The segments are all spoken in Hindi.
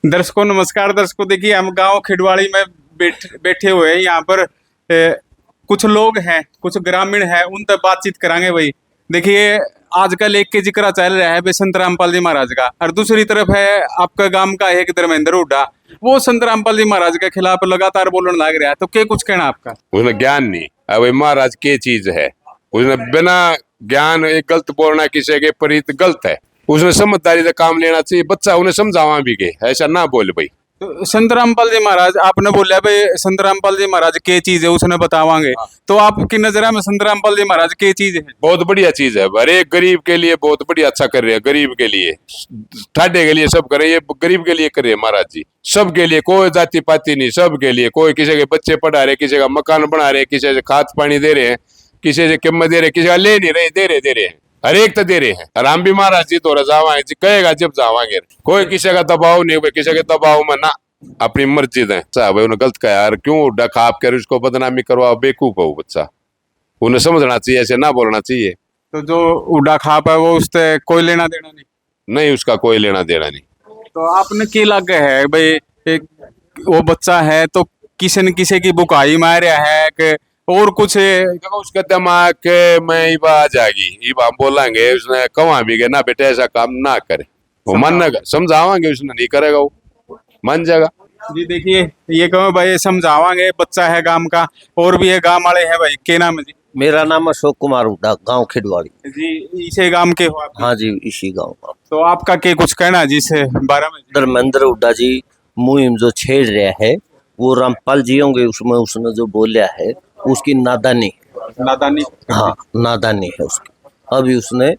दर्शकों नमस्कार। दर्शकों देखिए हम गांव खिडवाड़ी में बैठे हुए हैं। यहाँ पर कुछ लोग हैं, कुछ ग्रामीण हैं, उन तक बातचीत करांगे भाई। देखिए आजकल एक के जिक्र चल रहा है भाई संत रामपाल जी महाराज का, और दूसरी तरफ है आपका गांव का एक धर्मेंद्र हुड्डा, वो संत रामपाल जी महाराज के खिलाफ लगातार बोलने लग रहा है। तो क्या कुछ कहना आपका? उसने ज्ञान नहीं, अब महाराज के चीज है, उसने बिना ज्ञान एक गलत बोलना किसी के परित गलत है। उसने समझदारी से काम लेना चाहिए। बच्चा उन्हें समझावा भी के ऐसा ना बोल भाई। तो संत रामपाल जी महाराज आपने बोला भाई संत रामपाल जी महाराज के चीज है उसने बतावांगे, तो आपकी नजर में संत रामपाल जी महाराज के चीज है? बहुत बढ़िया चीज है, हर एक गरीब के लिए बहुत बढ़िया अच्छा कर रहे हैं। गरीब के लिए, ठाडे के लिए सब कर रहे हैं, ये गरीब के लिए कर रहे हैं महाराज जी। सबके लिए, कोई जाति पाति नहीं, सबके लिए। कोई किसी के बच्चे पढ़ा रहे, किसी का मकान बना रहे, किसी से खाद पानी दे रहे हैं, किसी से कीमत दे रहे, किसी का ले नहीं रहे, दे रहे हैं, हर एक तो दे रहे हैं। और हम भी महाराज जी तो जावांगे जी, कहेगा जब जावांगे। कोई किसी का दबाव नहीं, किसी के दबाव में ना, अपनी मर्जी है। भाई उन्हें गलत कहा यार, क्यों डका आप कर उसको बदनामी करवाओ, बेवकूफ हो बच्चा। उन्हें समझना चाहिए, ऐसे ना बोलना चाहिए। तो जो उड़ा खाप है वो उससे कोई लेना देना नहीं, उसका कोई लेना देना नहीं। तो आपने क्या लगे है भाई एक वो बच्चा है तो किसी न किसी की बुकाई मार है कि और कुछ उसका दिमाग में इबा आ जाएगी, इबा हम बोलेंगे उसने कमा भी गया ना बेटे ऐसा काम ना करे, वो मानेगा। समझावांगे उसने, नहीं करेगा वो मान जाएगा जी। देखिए ये कहो भाई समझावांगे, बच्चा है गांव का, और भी है गांव वाले हैं भाई। क्या नाम है जी? मेरा नाम अशोक कुमार हुड्डा, गांव खिडवाड़ी जी। इसे गांव के हो आप? हाँ जी, इसी गांव का। तो आपका क्या कुछ कहना जी इस बारे में? धर्मेंद्र हुड्डा जी मुहिम जो छेड़ रहा है वो रामपाल जी होंगे, उसमें उसने जो बोलिया है उसकी नादानी हाँ नादानी है उसकी। अभी उसने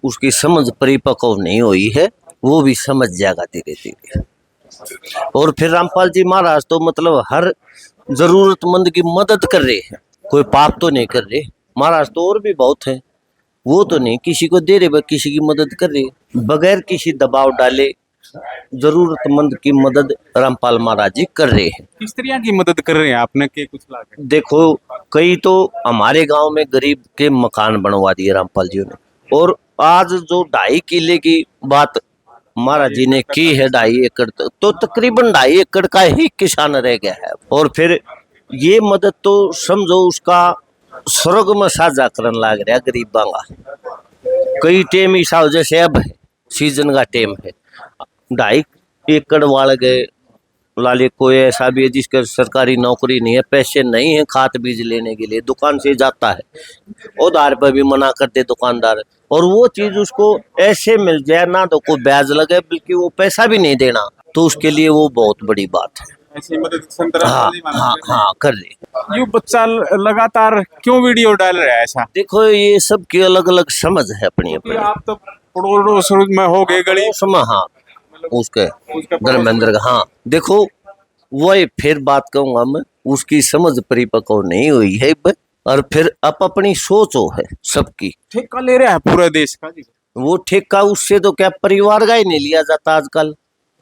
उसकी समझ परिपक्व नहीं हुई है, वो भी समझ जाएगा धीरे धीरे। और फिर रामपाल जी महाराज तो मतलब हर जरूरतमंद की मदद कर रहे हैं, कोई पाप तो नहीं कर रहे। महाराज तो और भी बहुत है, वो तो नहीं किसी को दे रहे, किसी की मदद कर रहे बगैर किसी दबाव डाले। जरूरतमंद की मदद रामपाल महाराज जी कर रहे हैं। किस तरह की मदद कर रहे हैं आपने के कुछ लागे? देखो कई तो हमारे गांव में गरीब के मकान बनवा दिए रामपाल जी ने। और आज जो 2.5 किले की बात महाराज जी ने की है, 2.5 एकड़ तो तकरीबन 2.5 एकड़ का ही किसान रह गया है। और फिर ये मदद तो समझो उसका स्वर्ग में साझा करने लग रहा है गरीबा का। कई टेम हिसाब जैसे अब है सीजन का टेम है, 2.5 एकड़ वाले गए लाले। कोई ऐसा भी है जिसका सरकारी नौकरी नहीं है, पैसे नहीं है खाद बीज लेने के लिए, दुकान से जाता है, उधार पर भी मना करते दुकानदार। और वो चीज उसको ऐसे मिल जाए ना, तो कोई ब्याज लगे बल्कि वो पैसा भी नहीं देना, तो उसके लिए वो बहुत बड़ी बात है। ऐसी मदद संत रामपाल जी महाराज हाँ कर रहे। ये बच्चा लगातार क्यों वीडियो डाल रहा है ऐसा? देखो ये सबकी अलग अलग समझ है अपनी अपनी। आप तो पड़ोस में हो गए गली समय हाँ उसके धर्मेंद्र का। हाँ देखो वही फिर बात कहूंगा मैं, उसकी समझ परिपक्व नहीं हुई है। और फिर अपनी सोचो है सबकी। ठेका ले रहा है पूरे देश का जी। वो ठेका उससे तो क्या परिवार का ही नहीं लिया जाता आजकल,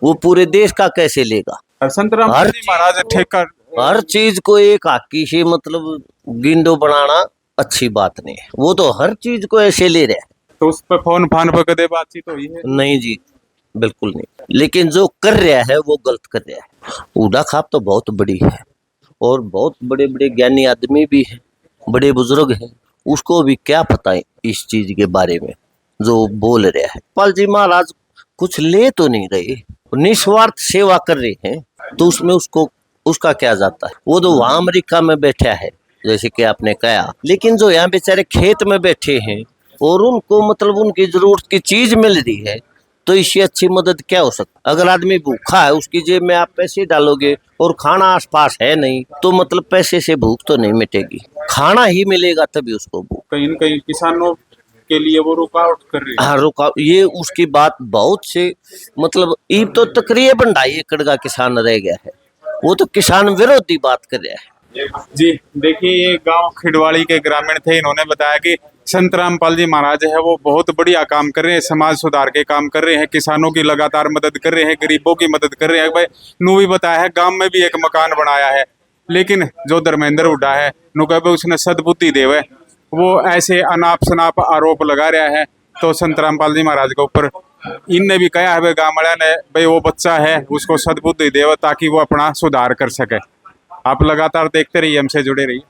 वो पूरे देश का कैसे लेगा? संत रामपाल जी महाराज ठेका हर चीज को एक आकी से मतलब गिंडो बनाना अच्छी बात नहीं है। वो तो हर चीज को ऐसे ले रहे हैं। तो उस पर फोन फान पर कदे बातचीत हुई है? नहीं जी बिल्कुल नहीं, लेकिन जो कर रहा है वो गलत कर रहा है। उड़ा खाप तो बहुत बड़ी है और बहुत बड़े बड़े ज्ञानी आदमी भी है, बड़े बुजुर्ग हैं, उसको भी क्या पता है इस चीज के बारे में जो बोल रहा है। पाल जी महाराज कुछ ले तो नहीं रहे, निस्वार्थ सेवा कर रहे हैं, तो उसमें उसको उसका क्या जाता है? वो तो वहां अमेरिका में बैठा है जैसे कि आपने कहा, लेकिन जो यहाँ बेचारे खेत में बैठे हैं और उनको मतलब उनकी जरूरत की चीज मिल रही है, तो इससे अच्छी मदद क्या हो सकती? अगर आदमी भूखा है, उसकी जेब में आप पैसे डालोगे और खाना आसपास है नहीं, तो मतलब पैसे से भूख तो नहीं मिटेगी, खाना ही मिलेगा तभी उसको भूख। कहीं न कहीं किसानों के लिए वो रुकावट कर रही है। हाँ रुकावट, ये उसकी बात बहुत से मतलब ये तो तकरीबन 2.5 एकड़ का किसान रह गया है, वो तो किसान विरोधी बात कर रहा है जी। देखिए ये गांव खिडवाड़ी के ग्रामीण थे, इन्होंने बताया कि संत रामपाल जी महाराज है वो बहुत बढ़िया काम कर रहे हैं, समाज सुधार के काम कर रहे हैं, किसानों की लगातार मदद कर रहे हैं, गरीबों की मदद कर रहे हैं। भाई नू भी बताया है गांव में भी एक मकान बनाया है, लेकिन जो धर्मेंद्र हुड्डा है नु कहे उसने सद्बुद्धि देवे, वो ऐसे अनाप शनाप आरोप लगा रहा है। तो संत रामपाल जी महाराज के ऊपर इनने भी कहा है भाई गाँव वाले ने भाई वो बच्चा है उसको सद्बुद्धि देव ताकि वो अपना सुधार कर सके। आप लगातार देखते रहिए, हमसे जुड़े रहिए।